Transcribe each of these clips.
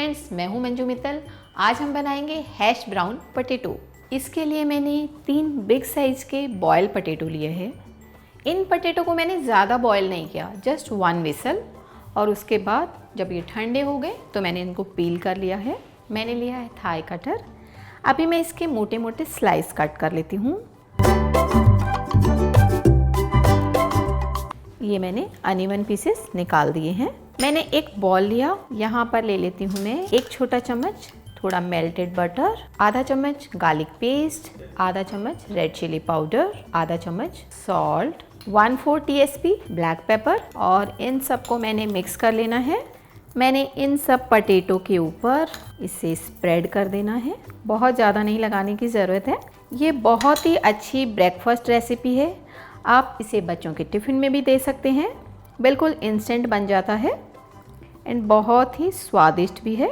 Friends, मैं हूं मंजू मित्तल। आज हम बनाएंगे हैश ब्राउन पोटैटो। इसके लिए मैंने 3 बिग साइज़ के बॉयल पोटैटो लिए हैं। इन पोटैटो को मैंने ज़्यादा बॉयल नहीं किया, जस्ट 1 विसल। और उसके बाद जब ये ठंडे हो गए तो मैंने इनको पील कर लिया है। मैंने लिया है थाई कटर। अभी मैं इसके मोटे मोटे स्लाइस कट कर लेती हूँ। ये मैंने अनइवन पीसेस निकाल दिए हैं। मैंने एक बॉल लिया, यहाँ पर ले लेती हूँ मैं 1 छोटा चम्मच थोड़ा मेल्टेड बटर, आधा चम्मच गार्लिक पेस्ट, आधा चम्मच रेड चिली पाउडर, आधा चम्मच सॉल्ट, 1/4 टीएसपी ब्लैक पेपर। और इन सबको मैंने मिक्स कर लेना है। मैंने इन सब पोटैटो के ऊपर इसे स्प्रेड कर देना है। बहुत ज़्यादा नहीं लगाने की ज़रूरत है। ये बहुत ही अच्छी ब्रेकफास्ट रेसिपी है। आप इसे बच्चों के टिफ़िन में भी दे सकते हैं। बिल्कुल इंस्टेंट बन जाता है एंड बहुत ही स्वादिष्ट भी है।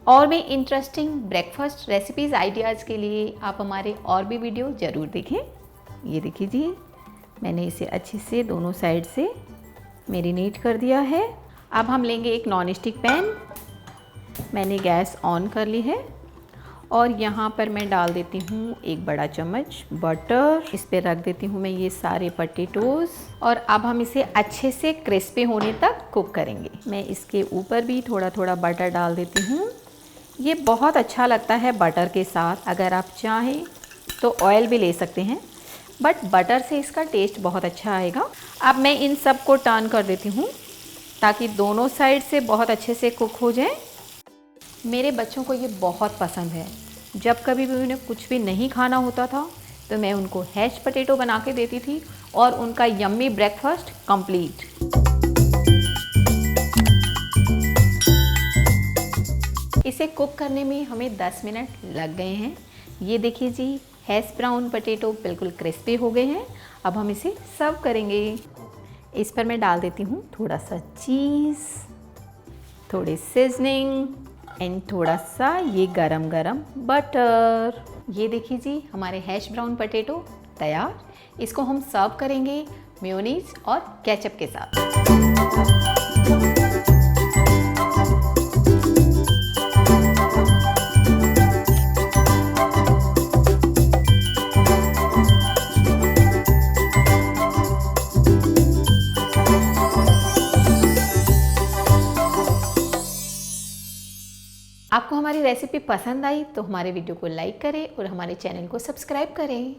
और भी इंटरेस्टिंग ब्रेकफास्ट रेसिपीज़ आइडियाज़ के लिए आप हमारे और भी वीडियो ज़रूर देखें। ये देखिए जी, मैंने इसे अच्छे से दोनों साइड से मैरिनेट कर दिया है। अब हम लेंगे एक नॉन स्टिक पैन। मैंने गैस ऑन कर ली है और यहाँ पर मैं डाल देती हूँ 1 बड़ा चम्मच बटर। इस पर रख देती हूँ मैं ये सारे पोटैटोज़ और अब हम इसे अच्छे से क्रिस्पी होने तक कुक करेंगे। मैं इसके ऊपर भी थोड़ा थोड़ा बटर डाल देती हूँ। ये बहुत अच्छा लगता है बटर के साथ। अगर आप चाहें तो ऑयल भी ले सकते हैं, बट बटर से इसका टेस्ट बहुत अच्छा आएगा। अब मैं इन सब को टर्न कर देती हूँ ताकि दोनों साइड से बहुत अच्छे से कुक हो जाए। मेरे बच्चों को ये बहुत पसंद है। जब कभी भी उन्हें कुछ भी नहीं खाना होता था तो मैं उनको हैश पोटैटो बना के देती थी और उनका यम्मी ब्रेकफास्ट कंप्लीट। इसे कुक करने में हमें 10 मिनट लग गए हैं। ये देखिए जी, हैश ब्राउन पोटैटो बिल्कुल क्रिस्पी हो गए हैं। अब हम इसे सर्व करेंगे। इस पर मैं डाल देती हूँ थोड़ा सा चीज़, थोड़े सीजनिंग एंड थोड़ा सा ये गरम गरम बटर। ये देखिए जी, हमारे हैश ब्राउन पोटैटो तैयार। इसको हम सर्व करेंगे मेयोनीज और केचप के साथ। आपको हमारी रेसिपी पसंद आई तो हमारे वीडियो को लाइक करें और हमारे चैनल को सब्सक्राइब करें।